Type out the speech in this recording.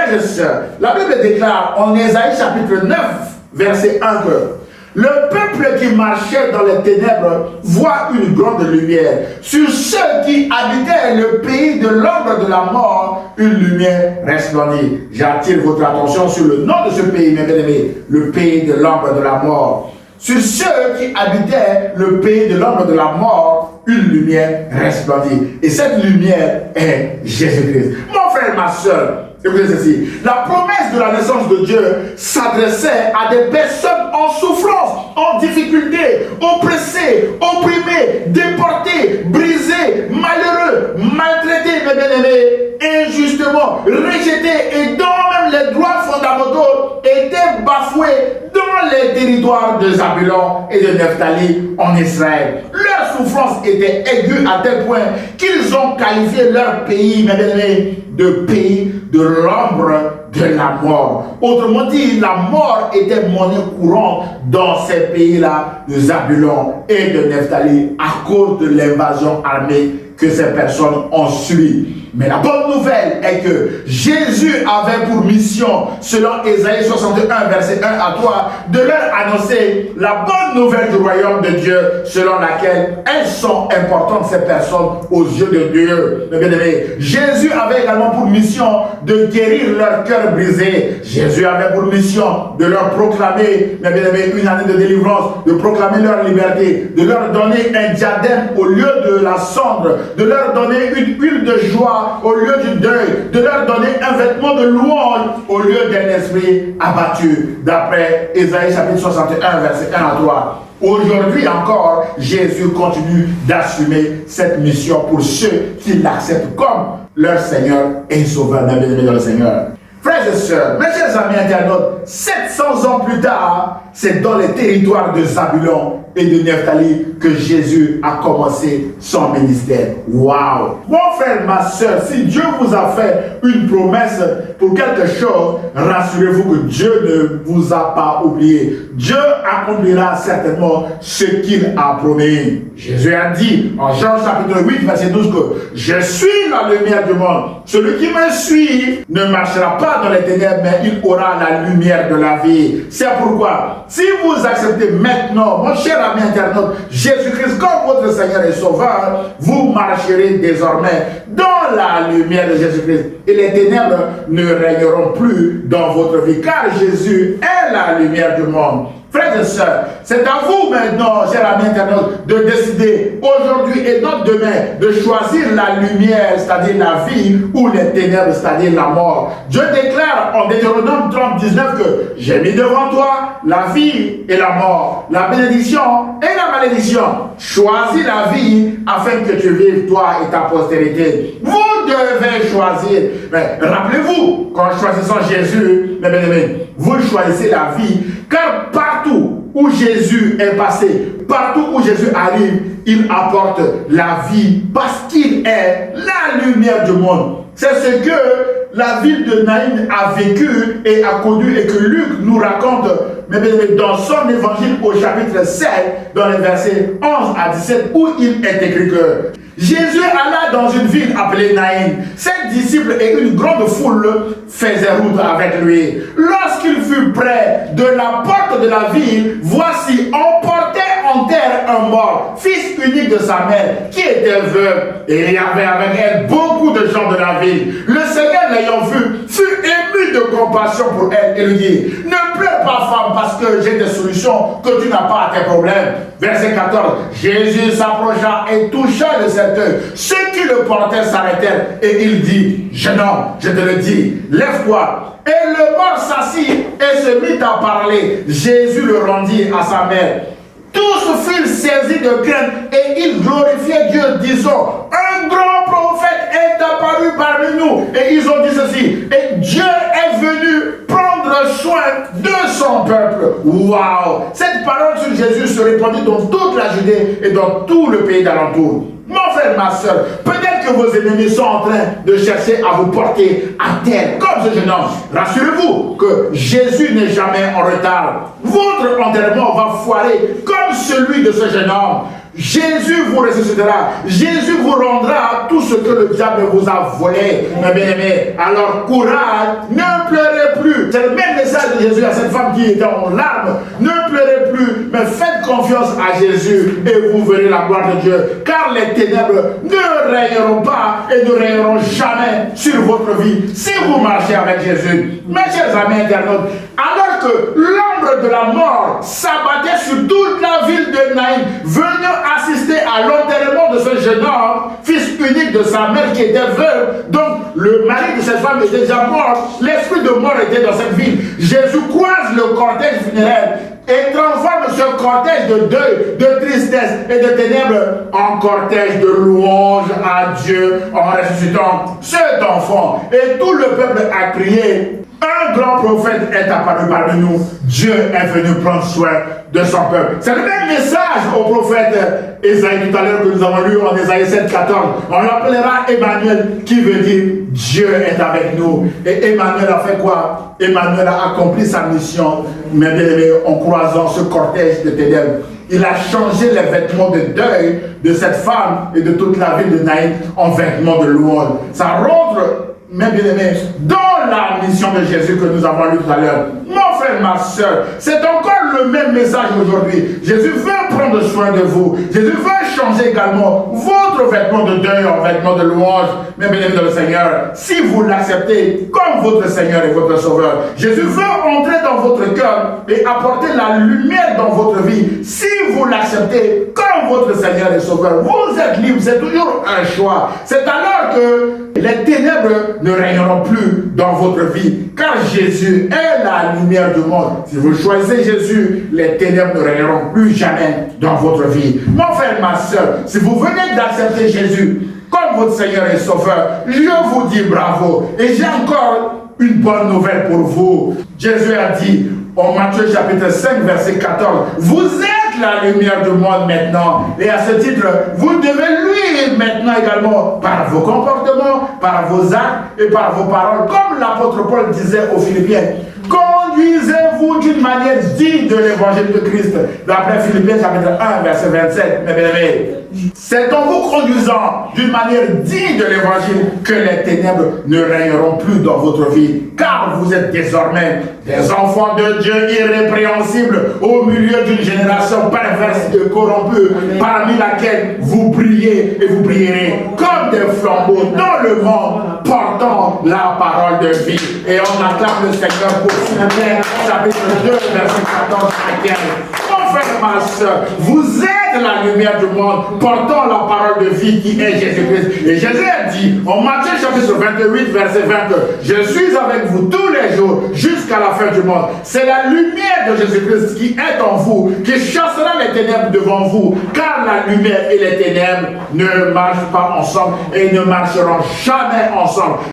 Frères et sœurs, la Bible déclare en Ésaïe chapitre 9, verset 1 que le peuple qui marchait dans les ténèbres voit une grande lumière. Sur ceux qui habitaient le pays de l'ombre de la mort, une lumière resplendit. J'attire votre attention sur le nom de ce pays, mes bien-aimés, le pays de l'ombre de la mort. Sur ceux qui habitaient le pays de l'ombre de la mort, une lumière resplendit. Et cette lumière est Jésus-Christ. Mon frère, ma soeur, écoutez ceci. La promesse de la naissance de Dieu s'adressait à des personnes en souffrance, en difficulté, oppressées, opprimées, déportées, brisées, malheureux, maltraités, mes bien-aimés, injustement, rejetés et dont même les droits fondamentaux étaient bafoués dans les territoires de Zabulon et de Nephtali en Israël. Leur souffrance était aiguë à tel point qu'ils ont qualifié leur pays, mes bien-aimés, de pays de l'ombre de la mort. Autrement dit, la mort était monnaie courante dans ces pays-là de Zabulon et de Nephtali à cause de l'invasion armée que ces personnes ont subi. Mais la bonne nouvelle est que Jésus avait pour mission, selon Ésaïe 61, verset 1 à 3, de leur annoncer la bonne nouvelle du royaume de Dieu, selon laquelle elles sont importantes, ces personnes, aux yeux de Dieu. Jésus avait également pour mission de guérir leur cœur brisé. Jésus avait pour mission de leur proclamer, mes bien-aimés, une année de délivrance, de proclamer leur liberté, de leur donner un diadème au lieu de la cendre, de leur donner une huile de joie au lieu du deuil, de leur donner un vêtement de louange au lieu d'un esprit abattu. D'après Ésaïe chapitre 61, verset 1 à 3. Aujourd'hui encore, Jésus continue d'assumer cette mission pour ceux qui l'acceptent comme leur Seigneur et Sauveur. Bien-aimés dans le Seigneur. Frères et sœurs, mes chers amis internautes, 700 ans plus tard, c'est dans les territoires de Zabulon et de Nephtali que Jésus a commencé son ministère. Waouh! Mon frère, ma soeur, si Dieu vous a fait une promesse pour quelque chose, rassurez-vous que Dieu ne vous a pas oublié. Dieu accomplira certainement ce qu'il a promis. Jésus a dit en Jean chapitre 8, verset 12 que je suis la lumière du monde. Celui qui me suit ne marchera pas dans les ténèbres, mais il aura la lumière de la vie. C'est pourquoi, si vous acceptez maintenant, mon cher ami internaute, Jésus-Christ comme votre Seigneur et Sauveur, vous marcherez désormais dans la lumière de Jésus-Christ. Et les ténèbres ne régneront plus dans votre vie, car Jésus est la lumière du monde. Frères et sœurs, c'est à vous maintenant, chers amis internautes, de décider aujourd'hui et non demain de choisir la lumière, c'est-à-dire la vie, ou les ténèbres, c'est-à-dire la mort. Dieu déclare en Deutéronome 30, 19 que j'ai mis devant toi la vie et la mort, la bénédiction et la malédiction. Choisis la vie afin que tu vives toi et ta postérité. Vous devez choisir. Mais rappelez-vous, qu'en choisissant Jésus, mes bien-aimés, vous choisissez la vie, car partout où Jésus est passé, partout où Jésus arrive, il apporte la vie parce qu'il est la lumière du monde. C'est ce que la ville de Naïm a vécu et a connu et que Luc nous raconte dans son évangile au chapitre 7, dans les versets 11 à 17, où il est écrit que Jésus alla dans une ville appelée Naïm. Ses disciples et une grande foule faisaient route avec lui. Lorsqu'il fut près de la porte de la ville, voici, on portait en terre un mort, fils unique de sa mère, qui était veuve. Et il y avait avec elle beaucoup de gens de la ville. Le Seigneur, l'ayant vu, fut ému de compassion pour elle et lui dit, ne pleure pas, femme, parce que j'ai des solutions que tu n'as pas à tes problèmes. Verset 14, Jésus s'approcha et toucha le cercueil. Ceux qui le portaient s'arrêtèrent et il dit, jeune homme, je te le dis, lève-toi. Et le mort s'assit et se mit à parler. Jésus le rendit à sa mère. Tous furent saisis de crainte et ils glorifiaient Dieu, disant, un grand prophète est apparu parmi nous. Et ils ont dit ceci, et Dieu est venu prendre soin de son peuple. Waouh! Cette parole sur Jésus se répandit dans toute la Judée et dans tout le pays d'alentour. Mon frère, ma soeur, peut-être que vos ennemis sont en train de chercher à vous porter à terre, comme ce jeune homme. Rassurez-vous que Jésus n'est jamais en retard. Votre enterrement va foirer comme celui de ce jeune homme. Jésus vous ressuscitera. Jésus vous rendra tout ce que le diable vous a volé. Mes bien-aimés, alors courage, ne plus. C'est le même message de Jésus à cette femme qui était en larmes. Ne pleurez plus, mais faites confiance à Jésus et vous verrez la gloire de Dieu. Car les ténèbres ne régneront pas et ne régneront jamais sur votre vie si vous marchez avec Jésus. Mes chers amis internautes, alors que l'ombre de la mort s'abattait sur toute la ville de Naïm, venant assister à l'enterrement de ce jeune homme, fils unique de sa mère qui était veuve, donc le mari de cette femme était déjà mort, l'esprit de mort était dans cette ville. Jésus croise le cortège funéraire et transforme ce cortège de deuil, de tristesse et de ténèbres en cortège de louange à Dieu en ressuscitant cet enfant. Et tout le peuple a crié. Un grand prophète est apparu parmi nous. Dieu est venu prendre soin de son peuple. C'est le même message au prophète Ésaïe tout à l'heure que nous avons lu en Ésaïe 7, 14. On l'appellera Emmanuel, qui veut dire Dieu est avec nous. Et Emmanuel a fait quoi? Emmanuel a accompli sa mission, mais bien aimé, en croisant ce cortège de ténèbres. Il a changé les vêtements de deuil de cette femme et de toute la ville de Naïm en vêtements de louange. Ça rentre, mes bien-aimés, dans la mission de Jésus que nous avons lu tout à l'heure. Mon frère, ma soeur, c'est encore le même message aujourd'hui. Jésus veut prendre soin de vous. Jésus veut changer également votre vêtement de deuil en vêtement de louange, mes bien-aimés dans le Seigneur, si vous l'acceptez comme votre Seigneur et votre Sauveur. Jésus veut entrer dans votre cœur et apporter la lumière dans votre vie. Si vous l'acceptez comme votre Seigneur et Sauveur, vous êtes libre. C'est toujours un choix. C'est alors que les ténèbres ne régneront plus dans votre vie, car Jésus est la lumière du monde. Si vous choisissez Jésus, les ténèbres ne régneront plus jamais dans votre vie. Mon frère, ma soeur, si vous venez d'accepter Jésus comme votre Seigneur et Sauveur, je vous dis bravo. Et j'ai encore une bonne nouvelle pour vous. Jésus a dit en Matthieu chapitre 5 verset 14, vous êtes la lumière du monde maintenant. Et à ce titre, vous devez lui maintenant également par vos comportements, par vos actes et par vos paroles. Comme l'apôtre Paul disait aux Philippiens, conduisez-vous d'une manière digne de l'évangile de Christ. D'après Philippiens chapitre 1 verset 27, mes bien-aimés. C'est en vous conduisant d'une manière digne de l'évangile que les ténèbres ne régneront plus dans votre vie. Car vous êtes désormais des enfants de Dieu irrépréhensibles au milieu d'une génération perverse et corrompue, parmi laquelle vous brillez et vous brillerez comme des flambeaux dans le monde, portant la parole de vie. Et on acclame le Seigneur pour Philippiens chapitre 2 verset 14 à 15. Mon frère, ma soeur, vous êtes la lumière du monde, portant la parole de vie qui est Jésus-Christ. Et Jésus a dit en Matthieu chapitre 28 verset 20, je suis avec vous tous les jours jusqu'à la fin du monde. C'est la lumière de Jésus-Christ qui est en vous, qui chassera les ténèbres devant vous, car la lumière et les ténèbres ne marchent pas ensemble et ne marcheront jamais ensemble.